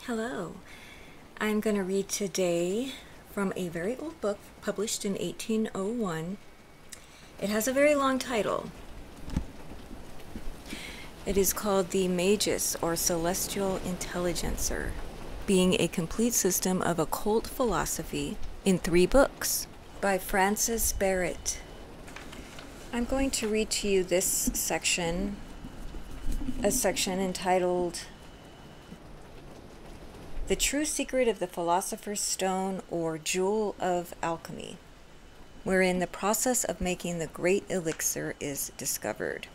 Hello. I'm going to read today from a very old book published in 1801. It has a very long title. It is called The Magus or Celestial Intelligencer, being a complete system of occult philosophy in 3 books by Francis Barrett. I'm going to read to you this section, a section entitled The True Secret of the Philosopher's Stone or Jewel of Alchemy, wherein the process of making the great elixir is discovered.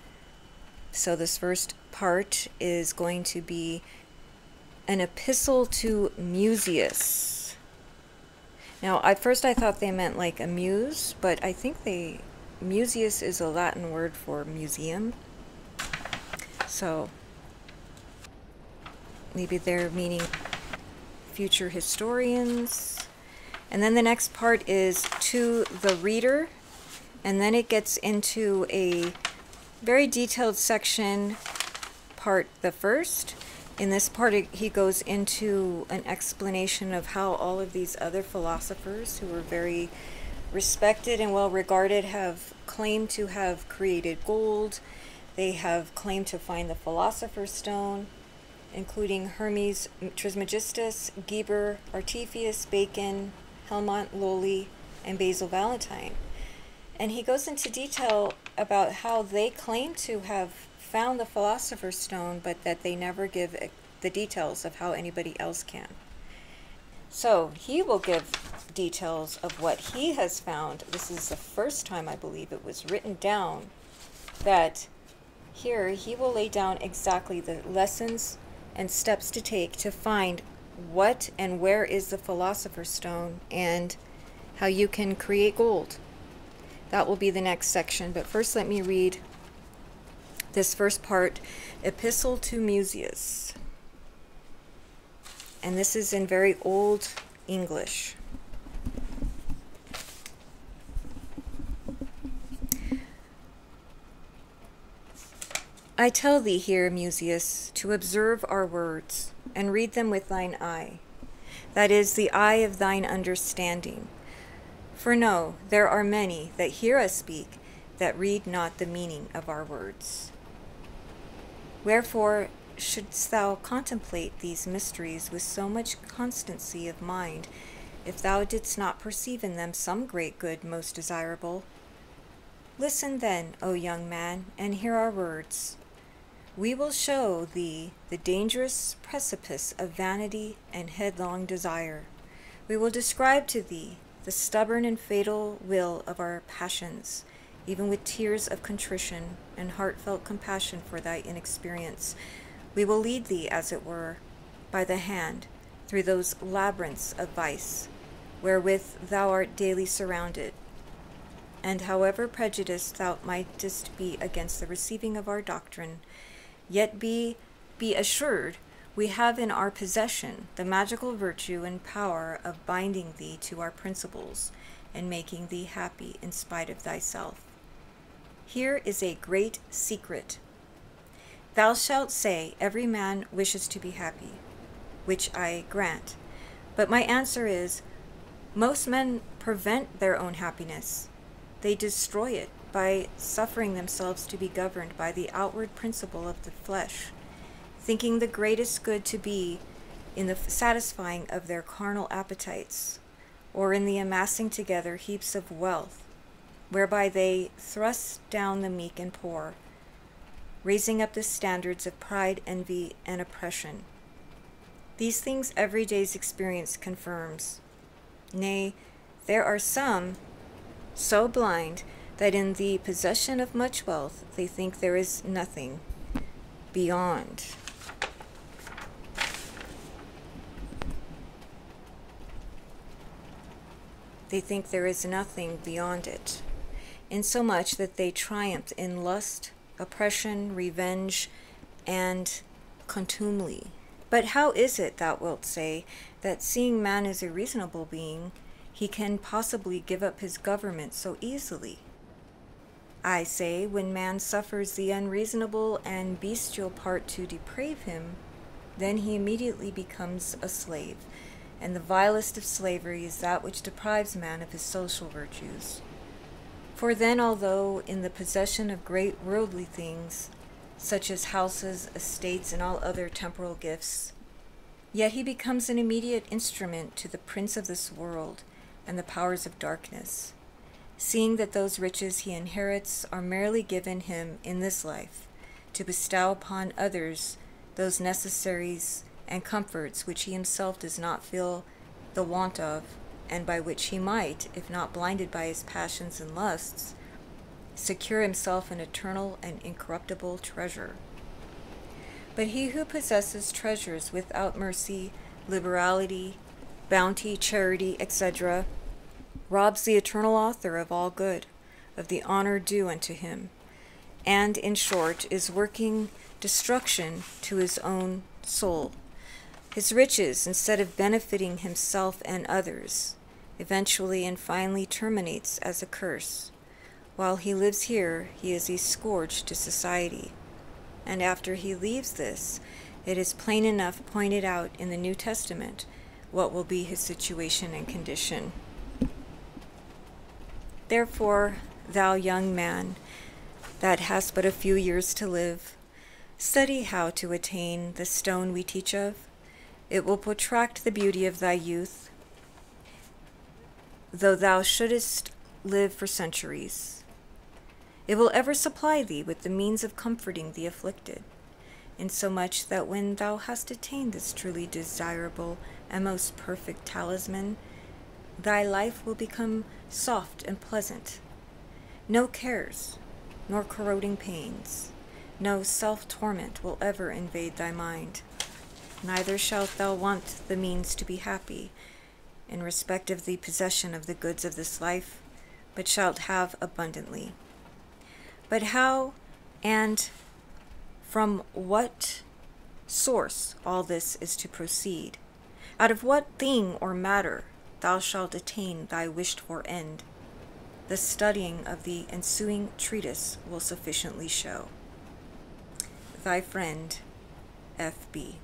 So this first part is going to be an epistle to Musaeus. Now, at first I thought they meant like a muse, but I think Musaeus is a Latin word for museum. So maybe they're meaning future historians. And then the next part is to the reader, and then it gets into a very detailed section, part the first. In this part he goes into an explanation of how all of these other philosophers who were very respected and well regarded have claimed to have created gold. They have claimed to find the Philosopher's Stone, including Hermes Trismegistus, Geber, Artephius, Bacon, Helmont Lolli, and Basil Valentine. And he goes into detail about how they claim to have found the Philosopher's Stone, but that they never give the details of how anybody else can. So he will give details of what he has found. This is the first time, I believe, it was written down that here he will lay down exactly the lessons and steps to take to find what and where is the Philosopher's Stone and how you can create gold. That will be the next section, but first let me read this first part, Epistle to Musaeus. And this is in very old English. I tell thee here, Musaeus, to observe our words, and read them with thine eye, that is, the eye of thine understanding. For know, there are many that hear us speak, that read not the meaning of our words. Wherefore shouldst thou contemplate these mysteries with so much constancy of mind, if thou didst not perceive in them some great good most desirable? Listen then, O young man, and hear our words. We will show thee the dangerous precipice of vanity and headlong desire. We will describe to thee the stubborn and fatal will of our passions, even with tears of contrition and heartfelt compassion for thy inexperience. We will lead thee, as it were, by the hand through those labyrinths of vice, wherewith thou art daily surrounded. And however prejudiced thou mightest be against the receiving of our doctrine, yet be assured we have in our possession the magical virtue and power of binding thee to our principles and making thee happy in spite of thyself. Here is a great secret. Thou shalt say every man wishes to be happy, which I grant. But my answer is, most men prevent their own happiness. They destroy it by suffering themselves to be governed by the outward principle of the flesh, thinking the greatest good to be in the satisfying of their carnal appetites, or in the amassing together heaps of wealth, whereby they thrust down the meek and poor, raising up the standards of pride, envy, and oppression. These things every day's experience confirms. Nay, there are some so blind that in the possession of much wealth they think there is nothing beyond. They think there is nothing beyond it, insomuch that they triumph in lust, oppression, revenge, and contumely. But how is it, thou wilt say, that seeing man is a reasonable being, he can possibly give up his government so easily? I say, when man suffers the unreasonable and bestial part to deprave him, then he immediately becomes a slave, and the vilest of slavery is that which deprives man of his social virtues. For then, although in the possession of great worldly things, such as houses, estates, and all other temporal gifts, yet he becomes an immediate instrument to the prince of this world and the powers of darkness, seeing that those riches he inherits are merely given him in this life, to bestow upon others those necessaries and comforts which he himself does not feel the want of, and by which he might, if not blinded by his passions and lusts, secure himself an eternal and incorruptible treasure. But he who possesses treasures without mercy, liberality, bounty, charity, etc., robs the eternal author of all good, of the honor due unto him, and, in short, is working destruction to his own soul. His riches, instead of benefiting himself and others, eventually and finally terminates as a curse. While he lives here, he is a scourge to society. And after he leaves this, it is plain enough pointed out in the New Testament what will be his situation and condition. Therefore, thou young man, that hast but a few years to live, study how to attain the stone we teach of. It will protract the beauty of thy youth, though thou shouldest live for centuries. It will ever supply thee with the means of comforting the afflicted, insomuch that when thou hast attained this truly desirable and most perfect talisman, thy life will become soft and pleasant. No cares, nor corroding pains, no self-torment will ever invade thy mind. Neither shalt thou want the means to be happy, in respect of the possession of the goods of this life, but shalt have abundantly. But how and from what source all this is to proceed, out of what thing or matter thou shalt attain thy wished-for end, the studying of the ensuing treatise will sufficiently show. Thy friend, F.B.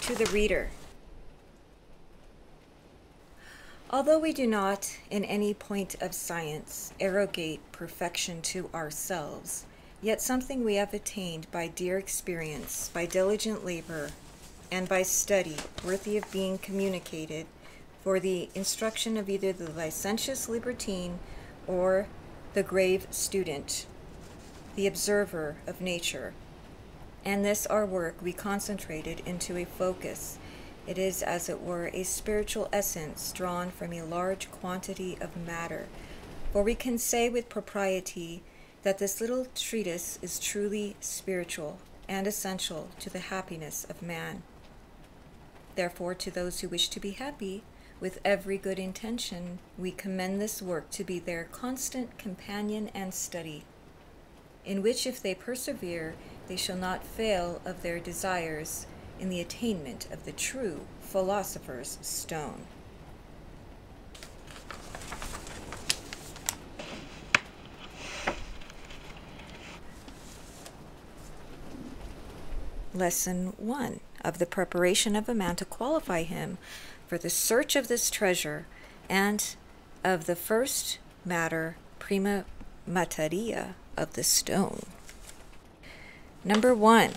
To the reader. Although we do not, in any point of science, arrogate perfection to ourselves, yet something we have attained by dear experience, by diligent labor, and by study, worthy of being communicated, for the instruction of either the licentious libertine or the grave student, the observer of nature. And this our work we concentrated into a focus. It is, as it were, a spiritual essence drawn from a large quantity of matter. For we can say with propriety that this little treatise is truly spiritual and essential to the happiness of man. Therefore, to those who wish to be happy, with every good intention, we commend this work to be their constant companion and study, in which, if they persevere, they shall not fail of their desires in the attainment of the true Philosopher's Stone. Lesson 1 of the preparation of a man to qualify him for the search of this treasure, and of the first matter prima materia of the stone. Number 1.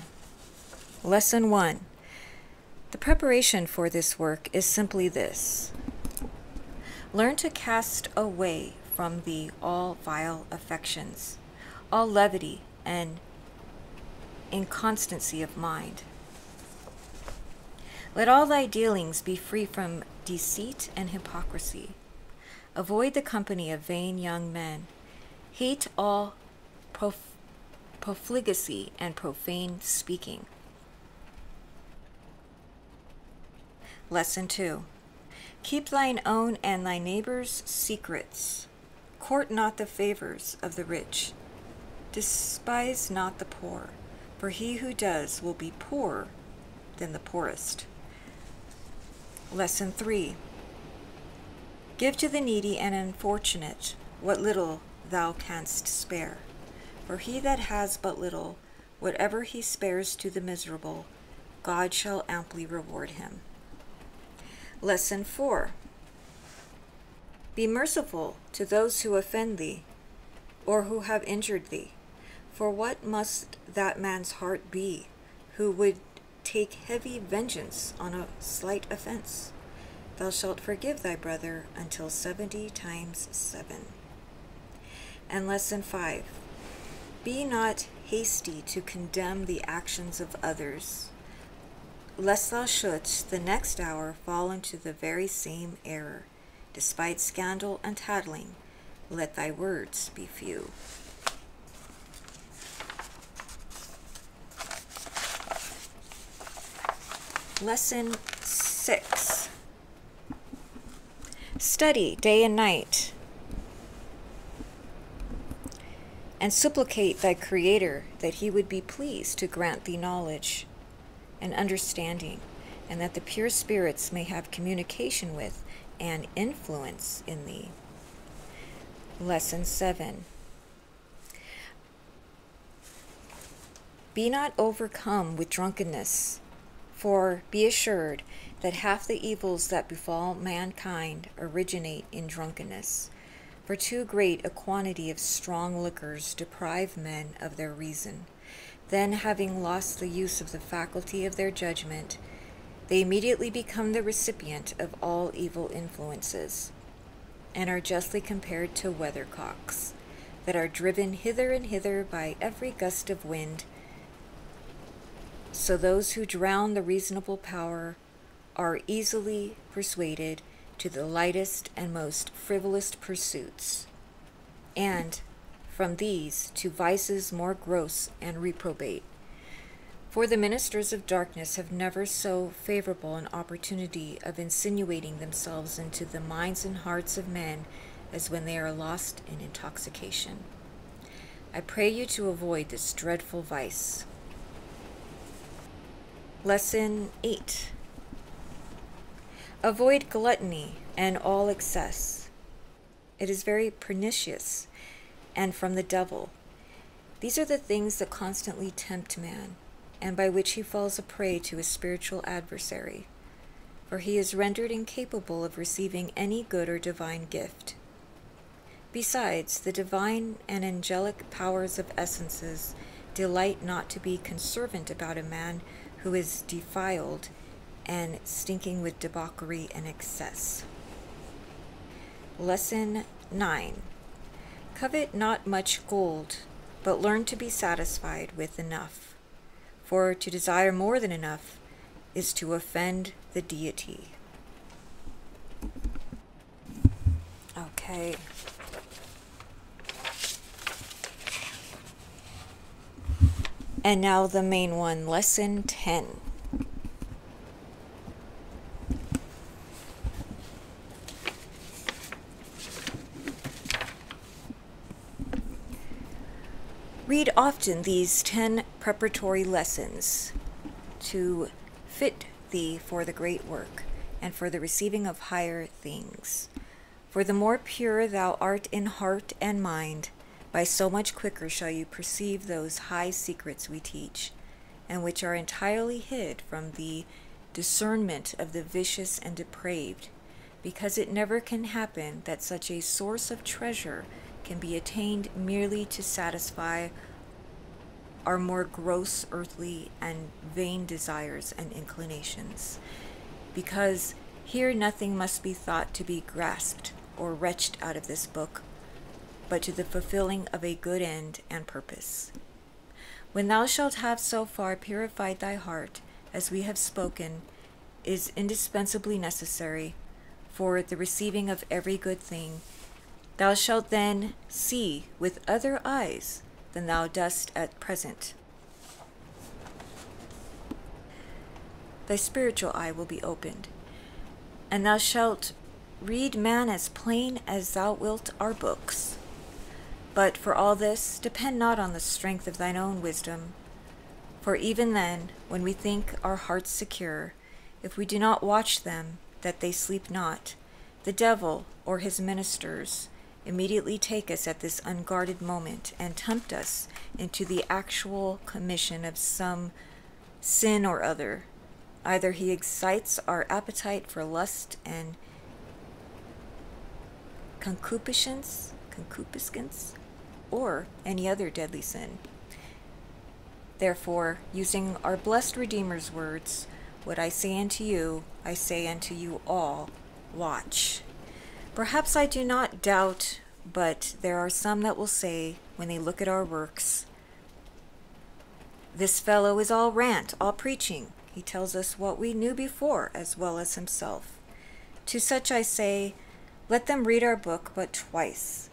Lesson 1. The preparation for this work is simply this. Learn to cast away from thee all vile affections, all levity and inconstancy of mind. Let all thy dealings be free from deceit and hypocrisy. Avoid the company of vain young men. Hate all profligacy and profane speaking. Lesson 2. Keep thine own and thy neighbor's secrets. Court not the favors of the rich. Despise not the poor, for he who does will be poorer than the poorest. Lesson 3. Give to the needy and unfortunate what little thou canst spare. For he that has but little, whatever he spares to the miserable, God shall amply reward him. Lesson 4. Be merciful to those who offend thee, or who have injured thee. For what must that man's heart be, who would take heavy vengeance on a slight offense? Thou shalt forgive thy brother until 70 times 7. And Lesson 5. Be not hasty to condemn the actions of others, lest thou shouldst the next hour fall into the very same error. Despite scandal and tattling, let thy words be few. Lesson 6. Study day and night, and supplicate thy Creator that he would be pleased to grant thee knowledge and understanding, and that the pure spirits may have communication with and influence in thee. Lesson 7. Be not overcome with drunkenness, for be assured that half the evils that befall mankind originate in drunkenness. For too great a quantity of strong liquors deprive men of their reason. Then, having lost the use of the faculty of their judgment, they immediately become the recipient of all evil influences, and are justly compared to weathercocks, that are driven hither and hither by every gust of wind. So those who drown the reasonable power are easily persuaded to the lightest and most frivolous pursuits, and from these to vices more gross and reprobate. For the ministers of darkness have never so favorable an opportunity of insinuating themselves into the minds and hearts of men as when they are lost in intoxication. I pray you to avoid this dreadful vice. Lesson 8. Avoid gluttony and all excess. It is very pernicious and from the devil. These are the things that constantly tempt man, and by which he falls a prey to his spiritual adversary, for he is rendered incapable of receiving any good or divine gift. Besides, the divine and angelic powers of essences delight not to be conservant about a man who is defiled and stinking with debauchery and excess. Lesson 9. Covet not much gold, but learn to be satisfied with enough. For to desire more than enough is to offend the deity. Okay. And now the main one, Lesson 10. Read often these 10 preparatory lessons to fit thee for the great work and for the receiving of higher things. For the more pure thou art in heart and mind, by so much quicker shall you perceive those high secrets we teach, and which are entirely hid from the discernment of the vicious and depraved, because it never can happen that such a source of treasure can be attained merely to satisfy our more gross earthly and vain desires and inclinations, because here nothing must be thought to be grasped or wrenched out of this book, but to the fulfilling of a good end and purpose. When thou shalt have so far purified thy heart, as we have spoken, is indispensably necessary for the receiving of every good thing, thou shalt then see with other eyes than thou dost at present. Thy spiritual eye will be opened, and thou shalt read man as plain as thou wilt our books. But for all this, depend not on the strength of thine own wisdom, for even then, when we think our hearts secure, if we do not watch them, that they sleep not, the devil or his ministers immediately take us at this unguarded moment and tempt us into the actual commission of some sin or other. Either he excites our appetite for lust and concupiscence, or any other deadly sin. Therefore, using our blessed Redeemer's words, what I say unto you, I say unto you all, watch. Perhaps I do not doubt, but there are some that will say, when they look at our works, this fellow is all rant, all preaching. He tells us what we knew before as well as himself. To such I say, let them read our book but twice.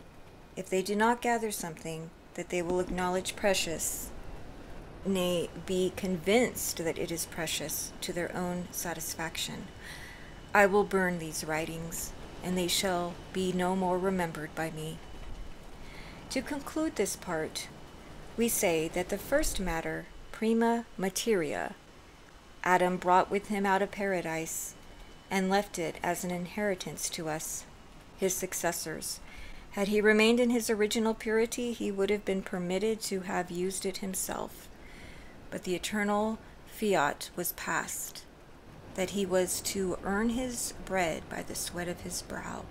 If they do not gather something that they will acknowledge precious, nay, be convinced that it is precious to their own satisfaction, I will burn these writings, and they shall be no more remembered by me. To conclude this part, we say that the first matter, prima materia, Adam brought with him out of paradise and left it as an inheritance to us, his successors. Had he remained in his original purity, he would have been permitted to have used it himself. But the eternal fiat was passed, that he was to earn his bread by the sweat of his brow.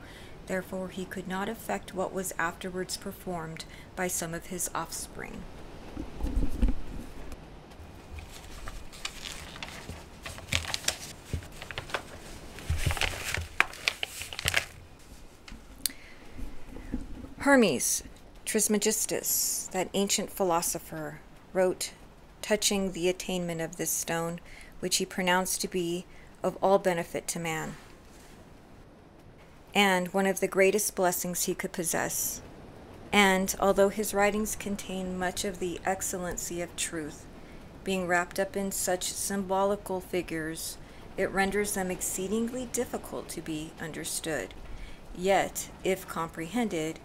Therefore he could not effect what was afterwards performed by some of his offspring. Hermes Trismegistus, that ancient philosopher, wrote touching the attainment of this stone, which he pronounced to be of all benefit to man, and one of the greatest blessings he could possess. And although his writings contain much of the excellency of truth, being wrapped up in such symbolical figures, it renders them exceedingly difficult to be understood. Yet, if comprehended,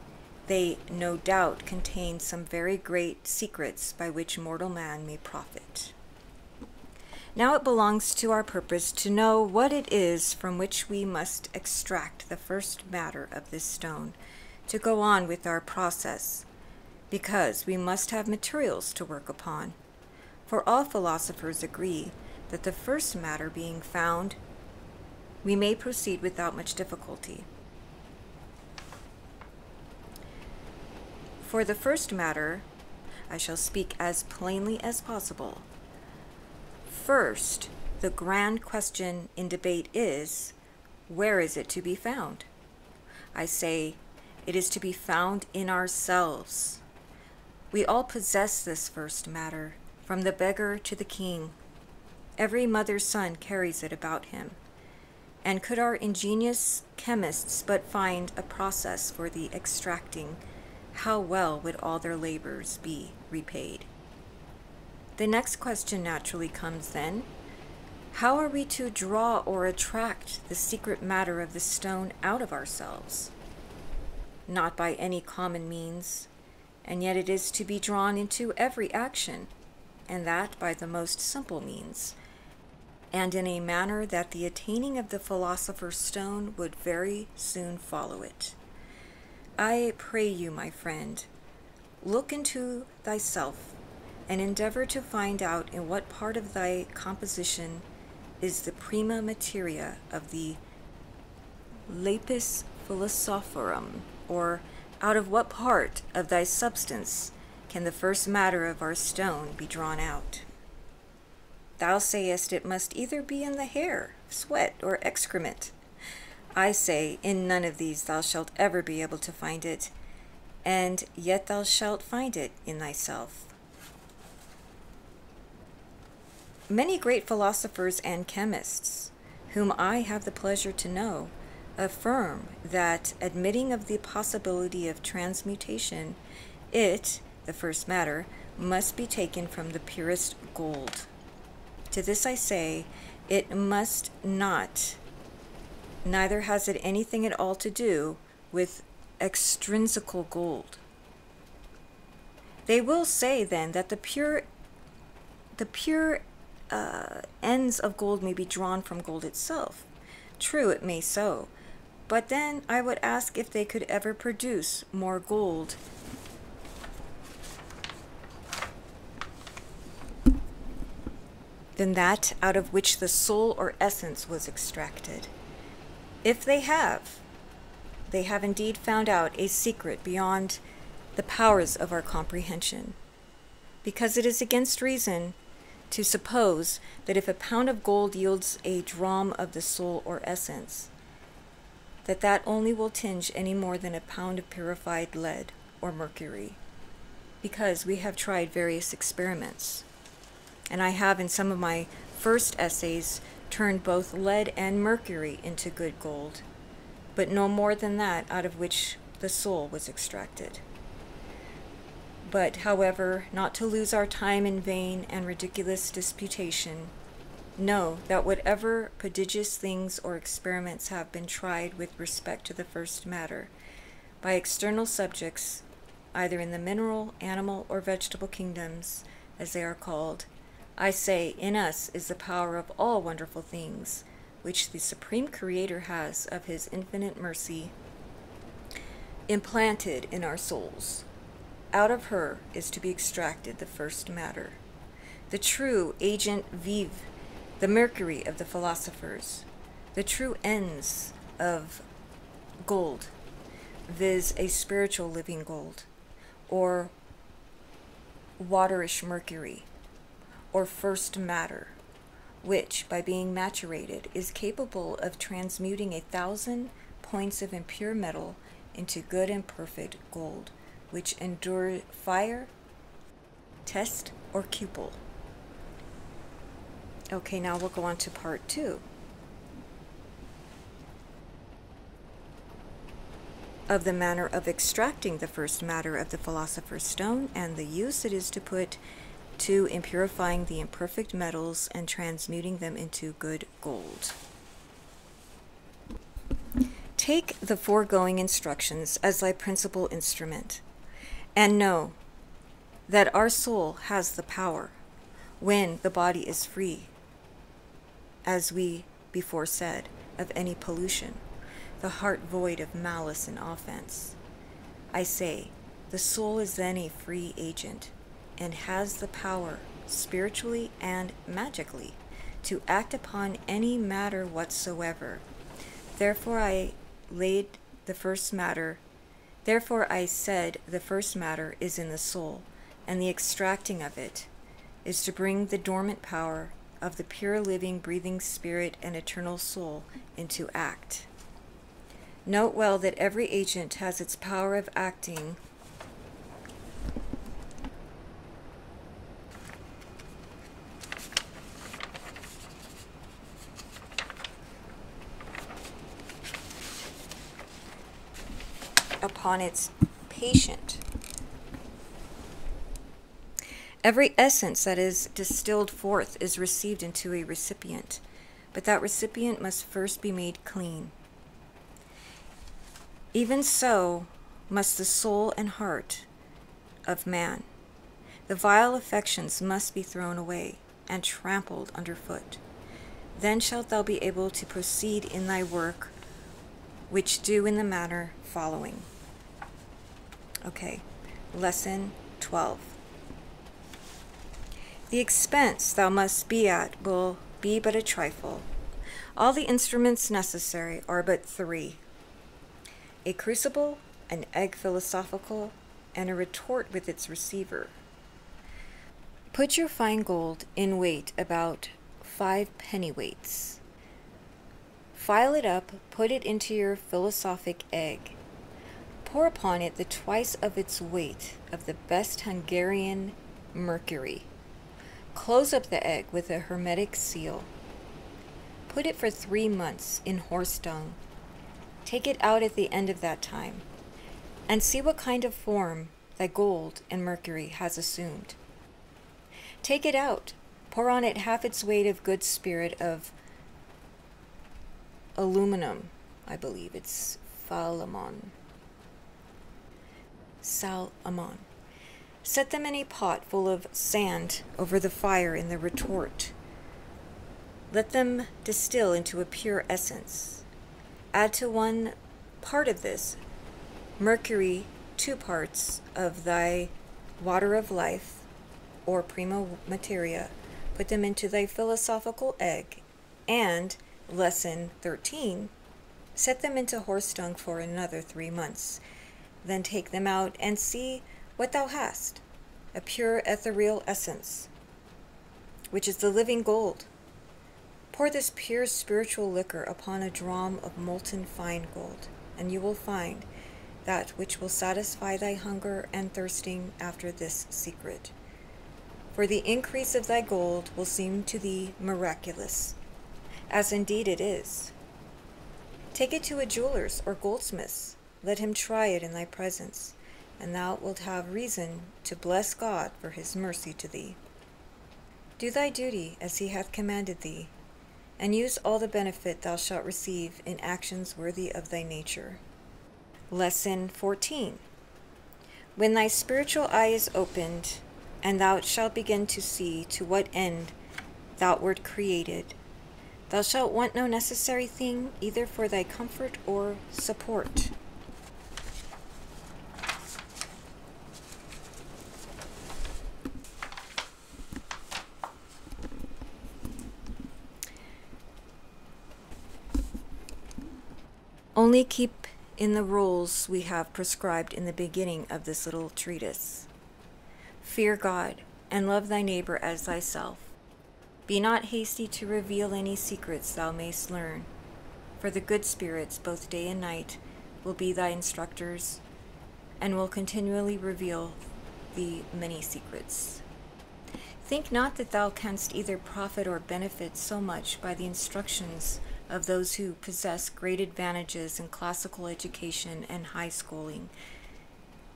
they no doubt contain some very great secrets by which mortal man may profit. Now it belongs to our purpose to know what it is from which we must extract the first matter of this stone, to go on with our process, because we must have materials to work upon. For all philosophers agree that the first matter being found, we may proceed without much difficulty. For the first matter, I shall speak as plainly as possible. First, the grand question in debate is, where is it to be found? I say, it is to be found in ourselves. We all possess this first matter, from the beggar to the king. Every mother's son carries it about him. And could our ingenious chemists but find a process for the extracting, how well would all their labors be repaid? The next question naturally comes then, how are we to draw or attract the secret matter of the stone out of ourselves? Not by any common means, and yet it is to be drawn into every action, and that by the most simple means, and in a manner that the attaining of the Philosopher's Stone would very soon follow it. I pray you, my friend, look into thyself, and endeavor to find out in what part of thy composition is the prima materia of the lapis philosophorum, or out of what part of thy substance can the first matter of our stone be drawn out. Thou sayest it must either be in the hair, sweat, or excrement. I say, in none of these thou shalt ever be able to find it, and yet thou shalt find it in thyself. Many great philosophers and chemists, whom I have the pleasure to know, affirm that, admitting of the possibility of transmutation, it, the first matter, must be taken from the purest gold. To this I say, it must not, neither has it anything at all to do with extrinsical gold. They will say then that the pure ends of gold may be drawn from gold itself. True, it may so, But then I would ask if they could ever produce more gold than that out of which the soul or essence was extracted. If they have indeed found out a secret beyond the powers of our comprehension, because it is against reason to suppose that if a pound of gold yields a dram of the soul or essence, that only will tinge any more than a pound of purified lead or mercury, because we have tried various experiments. And I have, in some of my first essays, turned both lead and mercury into good gold, but no more than that out of which the soul was extracted. But, however, not to lose our time in vain and ridiculous disputation, know that whatever prodigious things or experiments have been tried with respect to the first matter, by external subjects, either in the mineral, animal, or vegetable kingdoms, as they are called, I say, in us is the power of all wonderful things, which the Supreme Creator has, of His infinite mercy, implanted in our souls. Out of her is to be extracted the first matter, the true agent vive, the mercury of the philosophers, the true ends of gold, viz. A spiritual living gold, or waterish mercury, or first matter, which, by being maturated, is capable of transmuting 1,000 points of impure metal into good and perfect gold, which endure fire, test, or cupel. Okay, now we'll go on to part 2 of the manner of extracting the first matter of the Philosopher's Stone and the use it is to put to in purifying the imperfect metals and transmuting them into good gold. Take the foregoing instructions as thy principal instrument, and know that our soul has the power, when the body is free, as we before said, of any pollution, the heart void of malice and offense. I say, the soul is then a free agent, and has the power, spiritually and magically, to act upon any matter whatsoever. Therefore I said the first matter is in the soul, and the extracting of it is to bring the dormant power of the pure living breathing spirit and eternal soul into act. Note well that every agent has its power of acting upon its patient. Every essence that is distilled forth is received into a recipient, but that recipient must first be made clean. Even so must the soul and heart of man. The vile affections must be thrown away and trampled underfoot. Then shalt thou be able to proceed in thy work, which do in the manner following. Okay, lesson 12. The expense thou must be at will be but a trifle. All the instruments necessary are but 3. A crucible, an egg philosophical, and a retort with its receiver. Put your fine gold in weight about 5 pennyweights. File it up, put it into your philosophic egg. Pour upon it the twice of its weight of the best Hungarian mercury. Close up the egg with a hermetic seal. Put it for 3 months in horse dung. Take it out at the end of that time, and see what kind of form that gold and mercury has assumed. Take it out, pour on it half its weight of good spirit of aluminum, I believe it's salamon. Set them in a pot full of sand over the fire in the retort. Let them distill into a pure essence. Add to 1 part of this mercury, 2 parts of thy water of life, or prima materia. Put them into thy philosophical egg, and, lesson 13, set them into horse dung for another 3 months. Then take them out and see what thou hast, a pure ethereal essence, which is the living gold. Pour this pure spiritual liquor upon a dram of molten fine gold, and you will find that which will satisfy thy hunger and thirsting after this secret. For the increase of thy gold will seem to thee miraculous, as indeed it is. Take it to a jeweler's or goldsmith's, let him try it in thy presence, and thou wilt have reason to bless God for his mercy to thee. Do thy duty as he hath commanded thee, and use all the benefit thou shalt receive in actions worthy of thy nature. Lesson 14. When thy spiritual eye is opened, and thou shalt begin to see to what end thou wert created, thou shalt want no necessary thing, either for thy comfort or support. Only keep in the rules we have prescribed in the beginning of this little treatise. Fear God, and love thy neighbor as thyself. Be not hasty to reveal any secrets thou mayst learn, for the good spirits, both day and night, will be thy instructors, and will continually reveal thee many secrets. Think not that thou canst either profit or benefit so much by the instructions of those who possess great advantages in classical education and high schooling.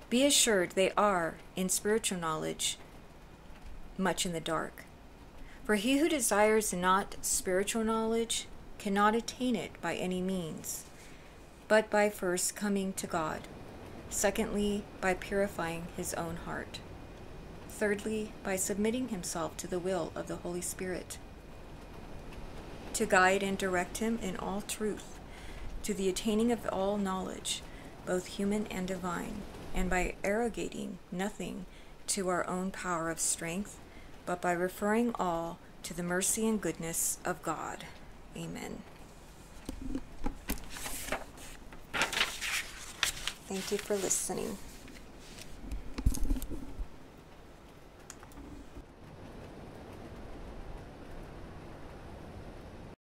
Be assured they are, in spiritual knowledge, much in the dark. For he who desires not spiritual knowledge cannot attain it by any means, but by first coming to God, secondly, by purifying his own heart, thirdly, by submitting himself to the will of the Holy Spirit, to guide and direct him in all truth, to the attaining of all knowledge, both human and divine, and by arrogating nothing to our own power of strength, but by referring all to the mercy and goodness of God. Amen. Thank you for listening.